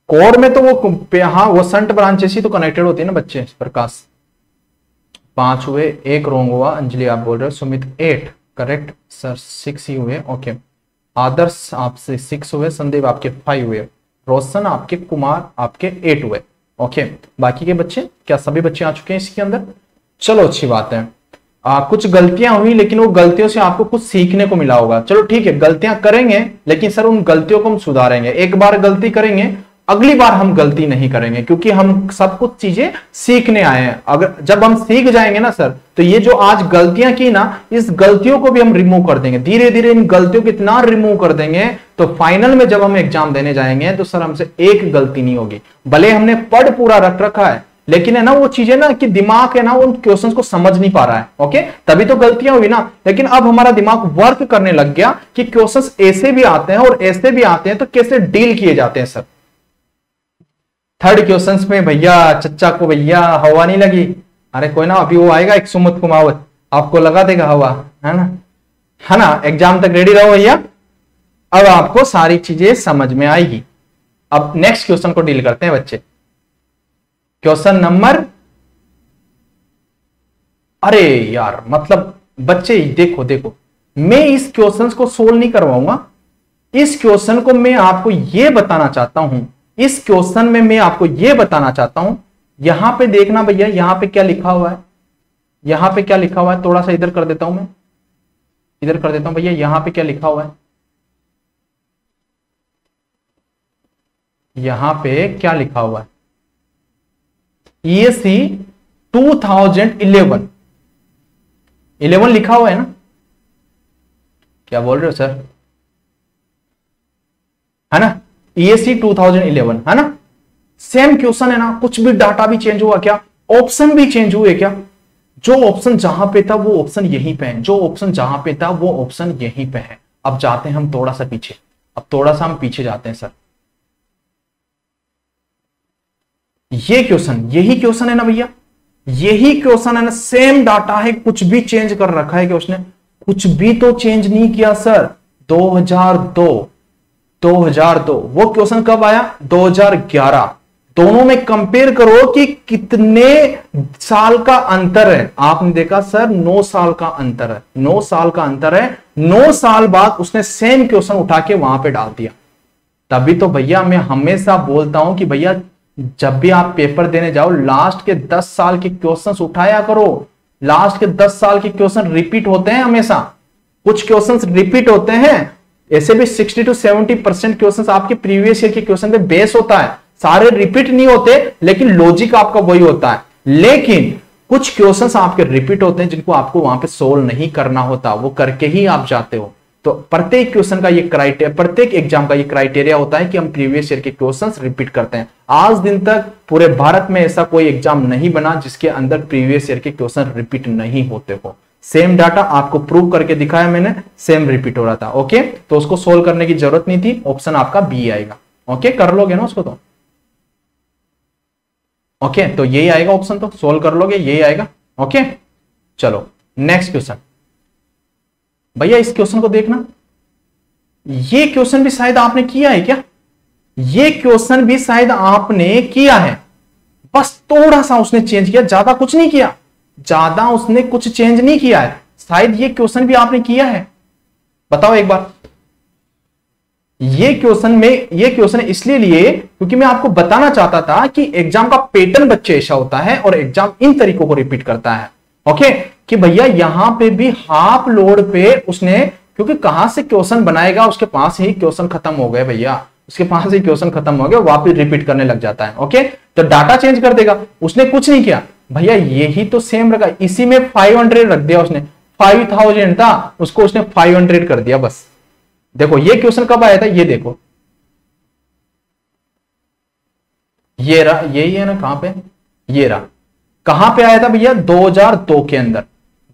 Core में तो वो हाँ वो संट ब्रांचेस ही तो कनेक्टेड होती है ना बच्चे। प्रकाश 5 हुए, एक रोंग हुआ। अंजलि आप बोल रहे हो। सुमित 8 करेक्ट सर, 6 ही हुए। ओके आदर्श आपसे 6 हुए, संदीप आपके 5 हुए, रोशन आपके, कुमार आपके 8 हुए। ओके बाकी के बच्चे क्या सभी बच्चे आ चुके हैं इसके अंदर? चलो अच्छी बात है। कुछ गलतियां हुई लेकिन वो गलतियों से आपको कुछ सीखने को मिला होगा। चलो ठीक है, गलतियां करेंगे लेकिन सर उन गलतियों को हम सुधारेंगे। एक बार गलती करेंगे, अगली बार हम गलती नहीं करेंगे, क्योंकि हम सब कुछ चीजें सीखने आए हैं। अगर जब हम सीख जाएंगे ना सर, तो ये जो आज गलतियां की ना, इस गलतियों को भी हम रिमूव कर देंगे। धीरे धीरे इन गलतियों को इतना रिमूव कर देंगे तो फाइनल में जब हम एग्जाम देने जाएंगे तो सर हमसे एक गलती नहीं होगी। भले हमने पढ़ पूरा रख रखा है लेकिन है ना वो चीजें ना कि दिमाग है ना उन क्वेश्चंस को समझ नहीं पा रहा है। ओके तभी तो गलतियां हुई ना। लेकिन अब हमारा दिमाग वर्क करने लग गया कि क्वेश्चंस ऐसे भी आते हैं और ऐसे भी आते हैं, तो कैसे डील किए जाते हैं सर। थर्ड क्वेश्चंस में भैया चच्चा को भैया हवा नहीं लगी। अरे कोई ना, अभी वो आएगा एक सुमित कुमावत, आपको लगा देगा हवा, है ना, है ना। एग्जाम तक रेडी रहो भैया, अब आपको सारी चीजें समझ में आएगी। अब नेक्स्ट क्वेश्चन को डील करते हैं बच्चे। क्वेश्चन नंबर, अरे यार मतलब बच्चे देखो देखो, मैं इस क्वेश्चन को सोल्व नहीं करवाऊंगा। इस क्वेश्चन को मैं आपको यह बताना चाहता हूं, इस क्वेश्चन में मैं आपको यह बताना चाहता हूं। यहां पे देखना भैया, यहां पे क्या लिखा हुआ है, यहां पे क्या लिखा हुआ है, थोड़ा सा इधर कर देता हूं मैं, इधर कर देता हूं भैया। यहां पे क्या लिखा हुआ है, यहां पे क्या लिखा हुआ है, ESE 2011 11 लिखा हुआ है ना। क्या बोल रहे हो सर, है ना, ESE 2011 है ना। सेम क्वेश्चन है ना, कुछ भी डाटा भी चेंज हुआ क्या, ऑप्शन भी चेंज हुए क्या? जो ऑप्शन जहां पे था वो ऑप्शन यहीं पे है, जो ऑप्शन जहां पे था वो ऑप्शन यहीं पे है। अब जाते हैं हम थोड़ा सा पीछे, अब थोड़ा सा हम पीछे जाते हैं सर। ये क्वेश्चन, यही क्वेश्चन है ना भैया, यही क्वेश्चन है ना, सेम डाटा है, कुछ भी चेंज कर रखा है क्या उसने? कुछ भी तो चेंज नहीं किया सर। 2002 वो क्वेश्चन कब आया? 2011। दोनों में कंपेयर करो कि कितने साल का अंतर है। आपने देखा सर 9 साल का अंतर है, 9 साल का अंतर है। 9 साल बाद उसने सेम क्वेश्चन उठा के वहां पे डाल दिया। तभी तो भैया मैं हमेशा बोलता हूं कि भैया जब भी आप पेपर देने जाओ, लास्ट के 10 साल के क्वेश्चंस उठाया करो। लास्ट के 10 साल के क्वेश्चन रिपीट होते हैं हमेशा, कुछ क्वेश्चंस रिपीट होते हैं। ऐसे भी 60 to 70% क्वेश्चंस आपके प्रीवियस ईयर के क्वेश्चन पे बेस होता है। सारे रिपीट नहीं होते लेकिन लॉजिक आपका वही होता है। लेकिन कुछ क्वेश्चंस आपके रिपीट होते हैं जिनको आपको वहां पे सोल्व नहीं करना होता, वो करके ही आप जाते हो। तो प्रत्येक क्वेश्चन का ये क्राइटेरिया, प्रत्येक एग्जाम का ये क्राइटेरिया होता है कि हम प्रीवियस ईयर के क्वेश्चंस रिपीट करते हैं। आज दिन तक पूरे भारत में ऐसा कोई एग्जाम नहीं बना जिसके अंदर प्रीवियस ईयर के क्वेश्चन रिपीट नहीं होते हो। सेम डाटा आपको प्रूव करके दिखाया मैंने, सेम रिपीट हो रहा था। ओके तो उसको सोल्व करने की जरूरत नहीं थी, ऑप्शन आपका बी आएगा। ओके कर लोगे ना उसको तो, ओके तो यही आएगा ऑप्शन, तो सोल्व कर लोगे यही आएगा। ओके चलो नेक्स्ट क्वेश्चन भैया, इस क्वेश्चन को देखना। ये क्वेश्चन भी शायद आपने किया है क्या? ये क्वेश्चन भी शायद आपने किया है, बस थोड़ा सा उसने चेंज किया, ज्यादा कुछ नहीं किया, ज्यादा उसने कुछ चेंज नहीं किया है। शायद ये क्वेश्चन भी आपने किया है, बताओ एक बार। ये क्वेश्चन इसलिए लिए क्योंकि मैं आपको बताना चाहता था कि एग्जाम का पैटर्न बच्चे ऐसा होता है और एग्जाम इन तरीकों को रिपीट करता है। ओके कि भैया यहां पे भी हाफ लोड पे उसने, क्योंकि कहां से क्वेश्चन बनाएगा, उसके पास ही क्वेश्चन खत्म हो गए भैया, उसके पास ही क्वेश्चन खत्म हो गया, वापस रिपीट करने लग जाता है। ओके तो डाटा चेंज कर देगा, उसने कुछ नहीं किया भैया, यही तो सेम रखा, इसी में 500 रख दिया उसने। 5000 था उसको उसने 500 कर दिया बस। देखो ये क्वेश्चन कब आया था, ये देखो, ये रहा, यही है ना, कहां पे, ये रहा, कहां पे आया था भैया? 2002 के अंदर,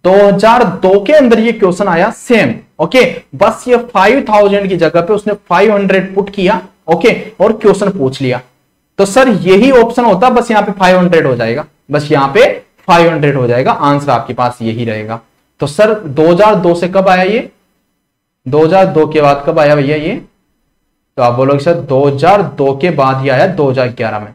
2002 के अंदर ये क्वेश्चन आया सेम। ओके बस ये 5000 की जगह पे उसने 500 पुट किया। ओके और क्वेश्चन पूछ लिया, तो सर यही ऑप्शन होता, बस यहां पे 500 हो जाएगा, बस यहां पे 500 हो जाएगा, आंसर आपके पास यही रहेगा। तो सर 2002 से कब आया ये? 2002 के बाद कब आया भैया ये? तो आप बोलोगे सर 2002 के बाद ही आया 2011 में।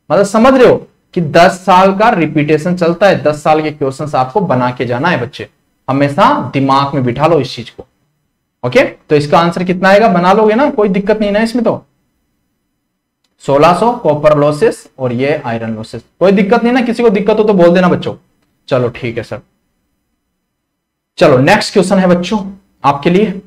मतलब समझ रहे हो कि 10 साल का रिपीटेशन चलता है, 10 साल के क्वेश्चंस आपको बना के जाना है बच्चे, हमेशा दिमाग में बिठा लो इस चीज को। ओके, तो इसका आंसर कितना आएगा, बना लोगे ना, कोई दिक्कत नहीं ना इसमें। तो 1600 कॉपर लॉसेस और ये आयरन लॉसेस, कोई दिक्कत नहीं ना, किसी को दिक्कत हो तो बोल देना बच्चों। चलो ठीक है सर। चलो नेक्स्ट क्वेश्चन है बच्चों आपके लिए।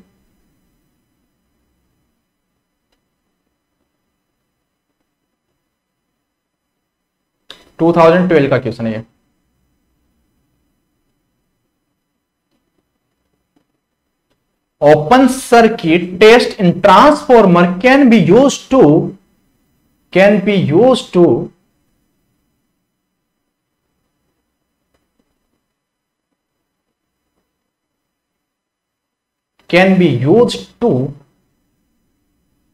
टू 2012 का क्वेश्चन है ये। Open circuit test in transformer can be used to can be used to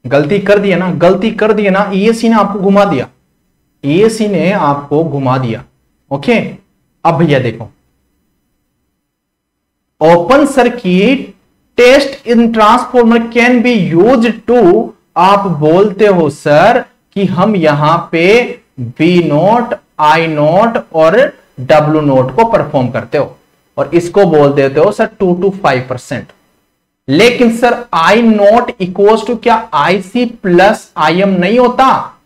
गलती कर दिया ना, गलती कर दिया ना, ईएससी ने आपको घुमा दिया, ईएससी ने आपको घुमा दिया। ओके, अब भैया देखो, open circuit test in transformer can be use to, आप बोलते हो सर कि हम यहां पे V0, I0 और W0 को परफॉर्म करते हो और इसको बोल देते हो सर 2 to 5%। लेकिन सर I0 इक्वल्स टू क्या IC प्लस IM नहीं होता?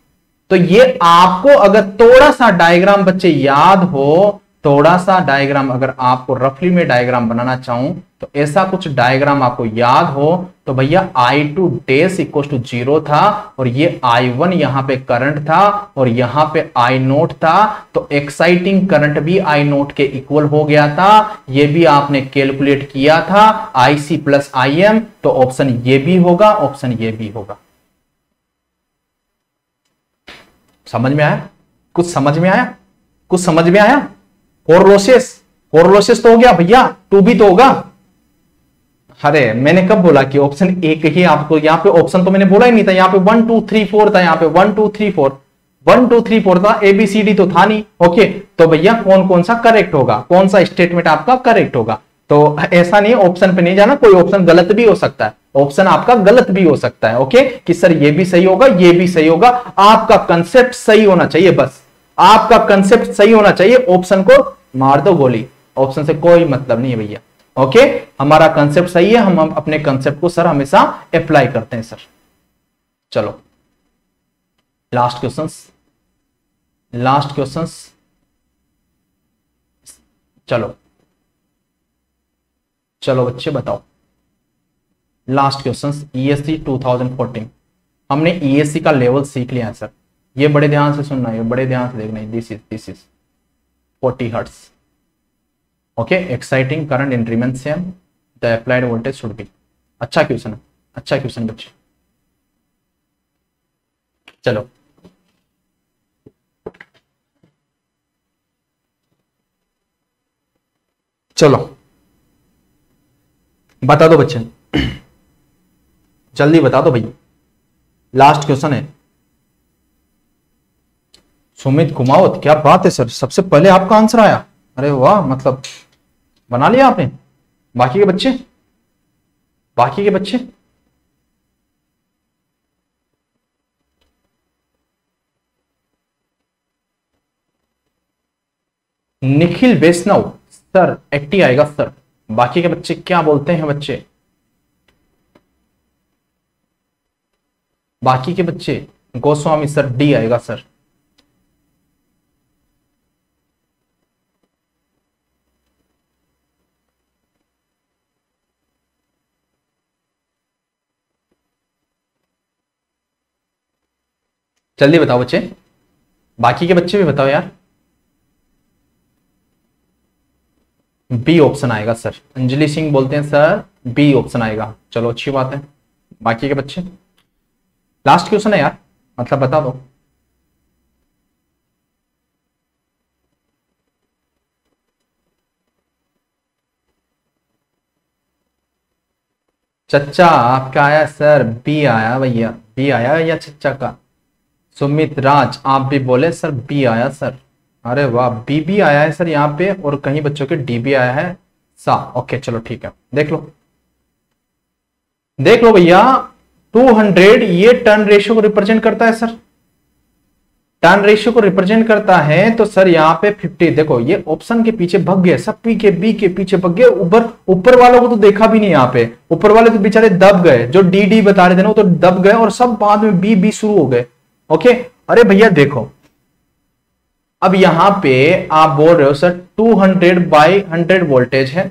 तो ये आपको अगर थोड़ा सा डायग्राम बच्चे याद हो, थोड़ा सा डायग्राम अगर आपको रफली में डायग्राम बनाना चाहूं तो ऐसा कुछ डायग्राम आपको याद हो तो भैया I2 डैश इक्वल टू 0 था और ये I1 यहां पे करंट था और यहां पे I0 था, तो एक्साइटिंग करंट भी I0 के इक्वल हो गया था, ये भी आपने कैलकुलेट किया था IC प्लस IM, तो ऑप्शन ये भी होगा, ऑप्शन ये भी होगा। समझ में आया? कुछ समझ में आया? कुछ समझ में आया? कोरोलोसिस तो हो गया भैया, 2 भी तो होगा। अरे मैंने कब बोला कि ऑप्शन एक ही आपको, यहां पे ऑप्शन तो मैंने बोला ही नहीं था, यहां पे 1 2 3 4 था, यहां पे 1 2 3 4 1 2 3 4 था, ABCD तो था नहीं। ओके, तो भैया कौन कौन सा करेक्ट होगा, कौन सा स्टेटमेंट आपका करेक्ट होगा? तो ऐसा नहीं ऑप्शन पे नहीं जाना, कोई ऑप्शन गलत भी हो सकता है, ऑप्शन आपका गलत भी हो सकता है। ओके, कि सर ये भी सही होगा, ये भी सही होगा, आपका कंसेप्ट सही होना चाहिए, बस आपका कंसेप्ट सही होना चाहिए। ऑप्शन को मार दो गोली, ऑप्शन से कोई मतलब नहीं है भैया। ओके, हमारा कंसेप्ट सही है, हम अपने कंसेप्ट को सर हमेशा अप्लाई करते हैं सर। चलो लास्ट क्वेश्चंस, लास्ट क्वेश्चंस, चलो चलो बच्चे बताओ लास्ट क्वेश्चंस। ESC 2014, हमने ESC का लेवल सीख लिया है सर, ये बड़े ध्यान से सुनना है, बड़े ध्यान से देखना है। This is 40 hertz. Okay, exciting current in remain same, the applied voltage should B. अच्छा क्वेश्चन है, अच्छा क्वेश्चन बच्चे। चलो चलो बता दो बच्चे, जल्दी बता दो भैया, लास्ट क्वेश्चन है। सुमित कुमावत, क्या बात है सर, सबसे पहले आपका आंसर आया, अरे वाह, मतलब बना लिया आपने। बाकी के बच्चे, बाकी के बच्चे निखिल वैष्णव सर 80 आएगा सर। बाकी के बच्चे क्या बोलते हैं बच्चे? बाकी के बच्चे, गोस्वामी सर D आएगा सर। जल्दी बताओ बच्चे, बाकी के बच्चे भी बताओ यार। बी ऑप्शन आएगा सर, अंजलि सिंह बोलते हैं सर बी ऑप्शन आएगा। चलो अच्छी बात है। बाकी के बच्चे, लास्ट क्वेश्चन है यार, मतलब बता दो। चच्चा आपका आया सर, बी आया भैया, बी आया या चच्चा का। सुमित राज आप भी बोले सर बी आया सर। अरे वाह, बी भी आया है सर यहाँ पे, और कहीं बच्चों के डी भी आया है सा। ओके चलो ठीक है, देख लो, देख लो भैया, 200 ये टर्न रेशियो को रिप्रेजेंट करता है सर, टर्न रेशियो को रिप्रेजेंट करता है। तो सर यहाँ पे 50, देखो ये ऑप्शन के पीछे भग गए, सब पी के बी के पीछे भग गए, ऊपर वालों को तो देखा भी नहीं, यहाँ पे ऊपर वाले तो बेचारे दब गए, जो डी डी बता रहे थे ना वो तो दब गए, और सब बाद में बी बी शुरू हो गए। ओके, अरे भैया देखो अब यहां पे आप बोल रहे हो सर 200/100 वोल्टेज है,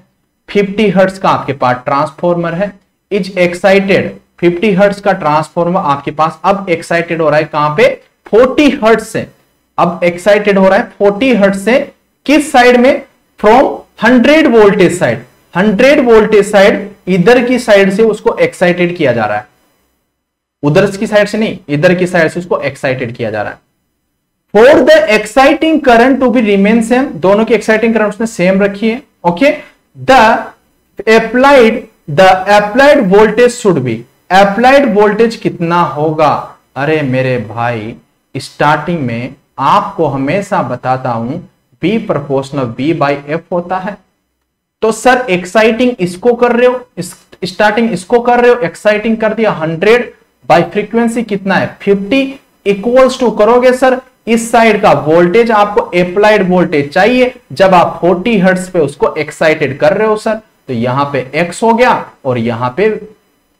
50 हर्ट्ज का आपके पास ट्रांसफॉर्मर है, इज एक्साइटेड, 50 हर्ट्ज का ट्रांसफॉर्मर आपके पास अब एक्साइटेड हो रहा है कहां पे, 40 हर्ट्ज से। अब एक्साइटेड हो रहा है 40 हर्ट्ज से, किस साइड में, from 100 voltage side, 100 voltage side, इधर की साइड से उसको एक्साइटेड किया जा रहा है, उधर की साइड से नहीं, इधर की साइड से उसको एक्साइटेड किया जा रहा है। For the exciting current to be remain same, दोनों की एक्साइटिंग करंट उसने सेम रखी है। Okay, the applied voltage should be, applied voltage कितना होगा, अरे मेरे भाई स्टार्टिंग में आपको हमेशा बताता हूं बी प्रोपोर्शनल B/F होता है। तो सर एक्साइटिंग इसको कर रहे हो, स्टार्टिंग इसको कर रहे हो, एक्साइटिंग कर दिया 100 बाय फ्रीक्वेंसी कितना है 50, इक्वल्स टू करोगे सर इस साइड का वोल्टेज, आपको अप्लाइड वोल्टेज चाहिए जब आप 40 हर्ट्ज पे उसको एक्साइटेड कर रहे हो सर, तो यहां पे X हो गया और यहां पे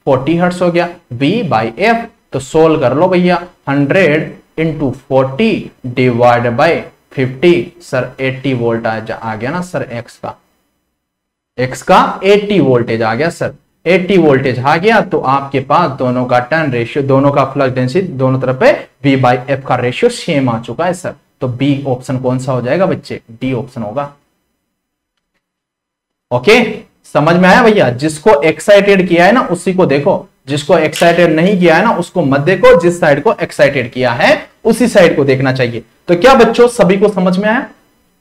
40 हर्ट्ज हो गया B/F। तो सोल्व कर लो भैया, 100 into 40 divide by 50, sir 80 volt आ गया ना सर, X का 80 वोल्टेज आ गया सर, 80 वोल्टेज आ गया। तो आपके पास दोनों का टर्न रेशियो, दोनों का फ्लक्स डेंसिटी दोनों तरफ पे V/F का रेशियो सेम आ चुका है सर। तो बी ऑप्शन कौन सा हो जाएगा बच्चे, डी ऑप्शन होगा। ओके, समझ में आया भैया, जिसको एक्साइटेड किया है ना उसी को देखो, जिसको एक्साइटेड नहीं किया है ना उसको मत देखो, जिस साइड को एक्साइटेड किया है उसी साइड को देखना चाहिए। तो क्या बच्चों सभी को समझ में आया,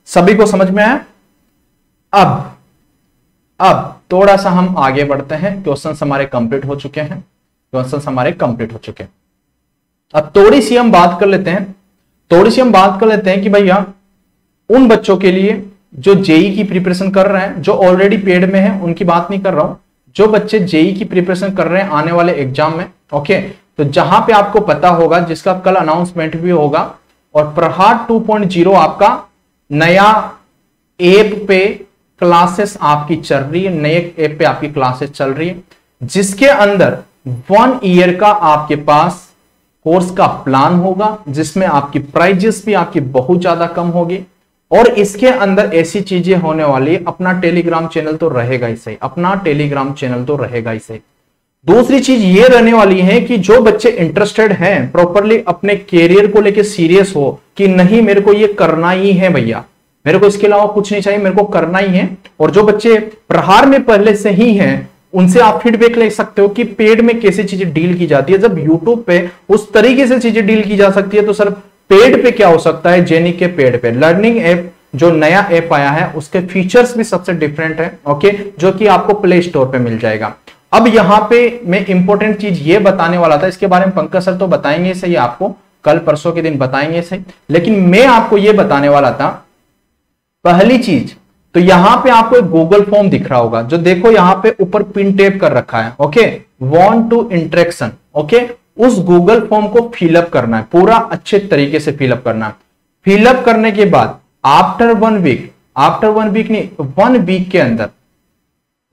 सभी को समझ में आया। अब थोड़ा सा हम आगे बढ़ते हैं, क्वेश्चंस हमारे कंप्लीट हो चुके हैं, क्वेश्चंस हमारे कंप्लीट हो चुके हैं। अब थोड़ी सी हम बात कर लेते हैं, कि भैया उन बच्चों के लिए जो जेई की प्रिपरेशन कर रहे हैं, जो ऑलरेडी पेड में है उनकी बात नहीं कर रहा हूं, जो बच्चे जेई की प्रिपरेशन कर रहे हैं आने वाले एग्जाम में। ओके, तो जहां पे आपको पता होगा, जिसका कल अनाउंसमेंट भी होगा, और प्रहार 2.0 आपका नया ऐप पे क्लासेस आपकी चल रही है, नए ऐप पे आपकी क्लासेस चल रही है, जिसके अंदर 1 ईयर का आपके पास कोर्स का प्लान होगा, जिसमें आपकी प्राइजेस भी आपकी बहुत ज्यादा कम होगी, और इसके अंदर ऐसी चीजें होने वाली, अपना टेलीग्राम चैनल तो रहेगा ही सही, अपना टेलीग्राम चैनल तो रहेगा ही सही। दूसरी चीज ये रहने वाली है कि जो बच्चे इंटरेस्टेड हैं, प्रॉपरली अपने कैरियर को लेके सीरियस हो कि नहीं मेरे को ये करना ही है भैया, मेरे को इसके अलावा कुछ नहीं चाहिए, मेरे को करना ही है, और जो बच्चे प्रहार में पहले से ही हैं उनसे आप फीडबैक ले सकते हो कि पेड में कैसे चीजें डील की जाती है। जब यूट्यूब पे उस तरीके से चीजें डील की जा सकती है, तो सर पेड पे क्या हो सकता है, जेनिक के पेड पे लर्निंग ऐप जो नया ऐप आया है उसके फीचर्स भी सबसे डिफरेंट है। ओके, जो कि आपको प्ले स्टोर पे मिल जाएगा। अब यहां पे मैं इंपॉर्टेंट चीज ये बताने वाला था, इसके बारे में पंकज सर तो बताएंगे सही, आपको कल परसों के दिन बताएंगे सही, लेकिन मैं आपको ये बताने वाला था पहली चीज। तो यहां पे आपको एक गूगल फॉर्म दिख रहा होगा, जो देखो यहां पे ऊपर पिन टेप कर रखा है। Okay, want to interaction, okay, उस गूगल फॉर्म को फिलअप करना है, पूरा अच्छे तरीके से फिलअप करना है। फिलअप करने के बाद आफ्टर 1 वीक, आफ्टर 1 वीक नहीं, 1 वीक के अंदर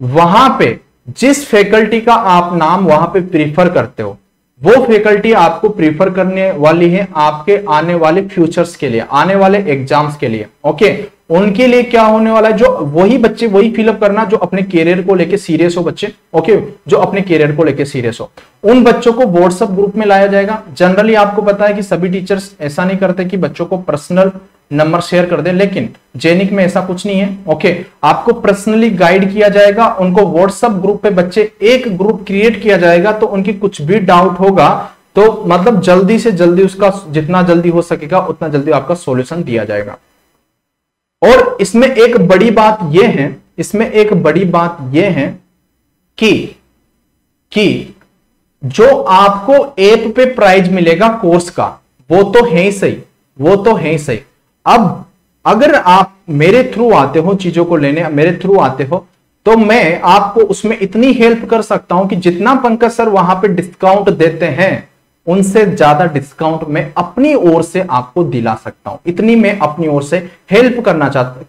वहां पे जिस फैकल्टी का आप नाम वहां पे प्रीफर करते हो, वो फैकल्टी आपको प्रीफर करने वाली है आपके आने वाले फ्यूचर्स के लिए, आने वाले एग्जाम्स के लिए। ओके, उनके लिए क्या होने वाला है, जो वही बच्चे वही फिलअप करना जो अपने कैरियर को लेके सीरियस हो बच्चे। ओके, जो अपने कैरियर को लेके सीरियस हो, उन बच्चों को व्हाट्सएप ग्रुप में लाया जाएगा। जनरली आपको पता है कि सभी टीचर्स ऐसा नहीं करते कि बच्चों को पर्सनल नंबर शेयर कर दें, लेकिन जेनिक में ऐसा कुछ नहीं है। ओके, आपको पर्सनली गाइड किया जाएगा, उनको व्हाट्सएप ग्रुप पे बच्चे एक ग्रुप क्रिएट किया जाएगा, तो उनकी कुछ भी डाउट होगा तो मतलब जल्दी से जल्दी उसका, जितना जल्दी हो सकेगा उतना जल्दी आपका सॉल्यूशन दिया जाएगा। और इसमें एक बड़ी बात यह है, इसमें एक बड़ी बात यह है कि जो आपको ऐप पे प्राइज मिलेगा कोर्स का, वो तो है ही सही, वो तो है ही सही। अब अगर आप मेरे थ्रू आते हो चीजों को लेने, मेरे थ्रू आते हो, तो मैं आपको उसमें इतनी हेल्प कर सकता हूं कि जितना पंकज सर वहां पे डिस्काउंट देते हैं उनसे ज्यादा डिस्काउंट मैं अपनी ओर से आपको दिला सकता हूं। इतनी मैं अपनी ओर से हेल्प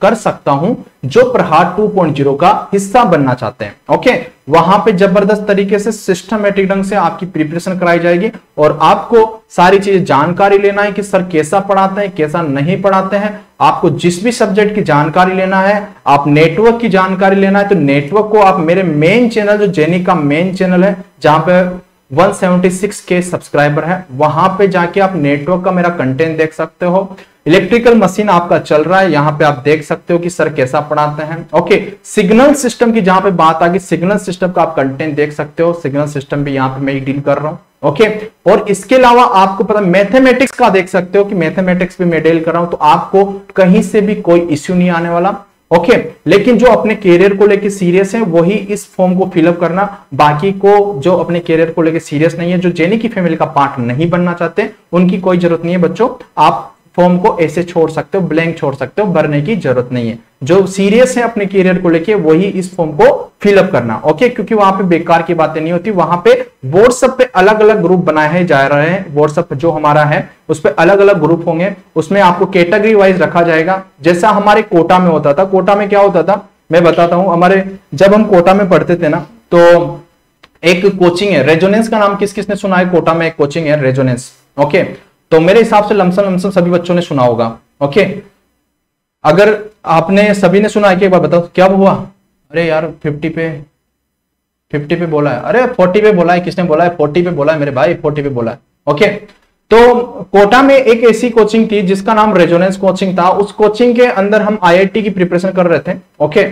कर सकता हूं जो प्रहार 2.0 का हिस्सा बनना चाहते हैं। ओके, वहां पे जबरदस्त तरीके से सिस्टमेटिक ढंग से आपकी प्रिपरेशन कराई जाएगी और आपको सारी चीजें जानकारी लेना है कि सर कैसा पढ़ाते हैं कैसा नहीं पढ़ाते हैं। आपको जिस भी सब्जेक्ट की जानकारी लेना है, आप नेटवर्क की जानकारी लेना है तो नेटवर्क को आप मेरे मेन चैनल जो जेनी का मेन चैनल है जहां पे 176 के सब्सक्राइबर है, वहां पे जाके आप नेटवर्क का मेरा कंटेंट देख सकते हो। इलेक्ट्रिकल मशीन आपका चल रहा है, यहां पे आप देख सकते हो कि सर कैसा पढ़ाते हैं। ओके, सिग्नल सिस्टम की जहां पे बात आ गई, सिग्नल सिस्टम का आप कंटेंट देख सकते हो। सिग्नल सिस्टम भी यहां पे मैं डील कर रहा हूं। ओके, और इसके अलावा आपको पता मैथमेटिक्स का देख सकते हो कि मैथमेटिक्स भी मैं डील कर रहा हूं, तो आपको कहीं से भी कोई इश्यू नहीं आने वाला। ओके, लेकिन जो अपने कैरियर को लेके सीरियस है वही इस फॉर्म को फिलअप करना, बाकी को जो अपने कैरियर को लेके सीरियस नहीं है, जो जेनी की फैमिली का पार्ट नहीं बनना चाहते, उनकी कोई जरूरत नहीं है बच्चों। आप फॉर्म को ऐसे छोड़ सकते हो, ब्लैंक छोड़ सकते हो, भरने की जरूरत नहीं है। जो सीरियस है अपने कैरियर को लेके वही इस फॉर्म को फिलअप करना। ओके, क्योंकि वहां पे बेकार की बातें नहीं होती। वहां पे व्हाट्सएप पे अलग अलग ग्रुप बनाए जा रहे हैं। व्हाट्सएप जो हमारा है उस पे अलग अलग ग्रुप होंगे, उसमें आपको कैटेगरी वाइज रखा जाएगा। जैसा हमारे कोटा में होता था, कोटा में क्या होता था मैं बताता हूं। हमारे जब हम कोटा में पढ़ते थे ना, तो एक कोचिंग है रेजोनेंस, का नाम किस किसने सुना है? कोटा में एक कोचिंग है रेजोनेंस। ओके, तो मेरे हिसाब से लमसम सभी बच्चों ने सुना होगा। ओके, अगर आपने सभी ने सुना है कि एक बार बताओ क्या हुआ? अरे यार 50 पे बोला है, अरे 40 पे बोला है, किसने बोला है? 40 पे बोला है मेरे भाई, 40 पे बोला है। ओके, तो कोटा में एक ऐसी कोचिंग थी जिसका नाम रेजोनेंस कोचिंग था। उस कोचिंग के अंदर हम आईआईटी की प्रिपरेशन कर रहे थे। ओके,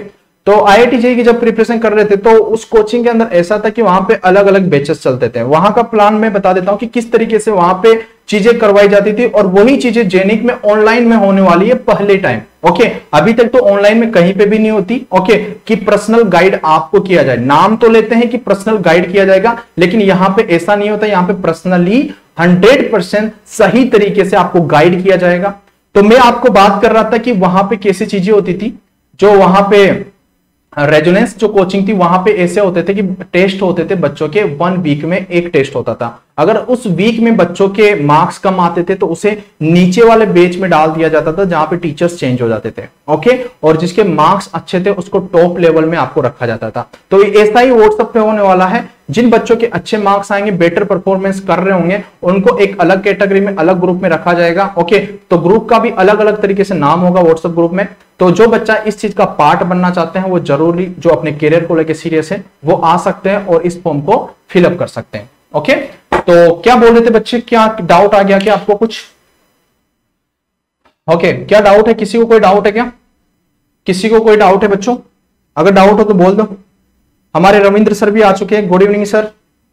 तो आईआईटी जेईई की जब प्रिपरेशन कर रहे थे तो उस कोचिंग के अंदर ऐसा था कि वहां पे अलग अलग बैचेस चलते थे। वहां का प्लान मैं बता देता हूं कि किस तरीके से वहां पे चीजें करवाई जाती थी, और वही चीजें जेनिक में ऑनलाइन में होने वाली है पहले टाइम। ओके, अभी तक तो ऑनलाइन में कहीं पे भी नहीं होती। ओके, कि पर्सनल गाइड आपको किया जाए, नाम तो लेते हैं कि पर्सनल गाइड किया जाएगा, लेकिन यहां पे ऐसा नहीं होता। यहां पे पर्सनली 100% सही तरीके से आपको गाइड किया जाएगा। तो मैं आपको बात कर रहा था कि वहां पे कैसी चीजें होती थी। जो वहां पे रेजोनेंस जो कोचिंग थी वहां पे ऐसे होते थे कि टेस्ट होते थे बच्चों के, 1 वीक में एक टेस्ट होता था। अगर उस वीक में बच्चों के मार्क्स कम आते थे तो उसे नीचे वाले बैच में डाल दिया जाता था जहां पे टीचर्स चेंज हो जाते थे। ओके, और जिसके मार्क्स अच्छे थे उसको टॉप लेवल में आपको रखा जाता था। तो ऐसा ही व्हाट्सएप पे होने वाला है। जिन बच्चों के अच्छे मार्क्स आएंगे, बेटर परफॉर्मेंस कर रहे होंगे, उनको एक अलग कैटेगरी में अलग ग्रुप में रखा जाएगा। ओके, तो ग्रुप का भी अलग अलग तरीके से नाम होगा व्हाट्सएप ग्रुप में। तो जो बच्चा इस चीज का पार्ट बनना चाहते हैं वो जरूरी, जो अपने कैरियर को लेकर सीरियस है, वो आ सकते हैं और इस फॉर्म को फिलअप कर सकते हैं। ओके, तो क्या बोल रहे थे बच्चे? क्या डाउट आ गया क्या आपको कुछ? ओके, क्या डाउट है? किसी को कोई डाउट है क्या? किसी को कोई डाउट है बच्चों? अगर डाउट हो तो बोल दो। हमारे रविंद्र सर भी आ चुके हैं। गुड इवनिंग सर,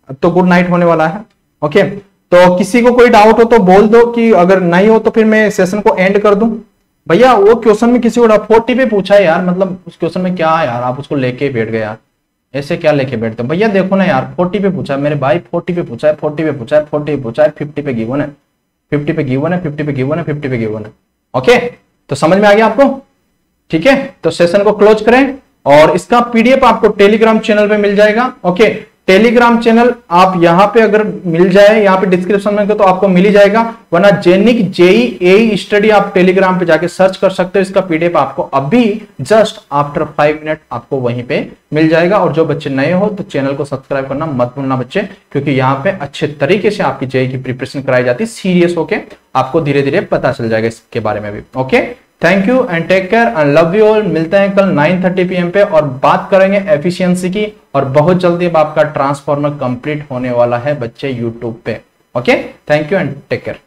अब तो गुड नाइट होने वाला है। ओके, तो किसी को कोई डाउट हो तो बोल दो, कि अगर नहीं हो तो फिर मैं सेशन को एंड कर दूं। भैया वो क्वेश्चन में किसी को 40 पे पूछा है यार, मतलब उस क्वेश्चन में क्या है यार, आप उसको लेके बैठ गए यार, ऐसे क्या लेके बैठते हो भैया? देखो ना यार, 40 पे पूछा है मेरे भाई, 40 पे पूछा है, 40 पे पूछा है, 40 पे पूछा है, 50 पे गिवन है, 50 पे गिवन है, 50 पे गिवन है, 50 पे गिवन है। ओके, तो समझ में आ गया आपको? ठीक है, तो सेशन को क्लोज करें और इसका पीडीएफ आपको टेलीग्राम चैनल पे मिल जाएगा। ओके, टेलीग्राम चैनल आप यहां पे अगर मिल जाए, यहां पे डिस्क्रिप्शन में तो आपको मिल ही जाएगा, वरना जेनिक जेईई एई स्टडी आप टेलीग्राम पे जाके सर्च कर सकते हो। इसका पीडीएफ आपको अभी जस्ट आफ्टर 5 मिनट आपको वहीं पे मिल जाएगा। और जो बच्चे नए हो तो चैनल को सब्सक्राइब करना मत भूलना बच्चे, क्योंकि यहाँ पे अच्छे तरीके से आपकी जेईई की प्रिपरेशन कराई जाती है। सीरियस होके आपको धीरे धीरे पता चल जाएगा इसके बारे में भी। Okay, thank you and take care and love you all. मिलते हैं कल 9:30 PM पे और बात करेंगे एफिशिएंसी की, और बहुत जल्दी अब आपका ट्रांसफॉर्मर कंप्लीट होने वाला है बच्चे यूट्यूब पे। Okay, thank you and take care.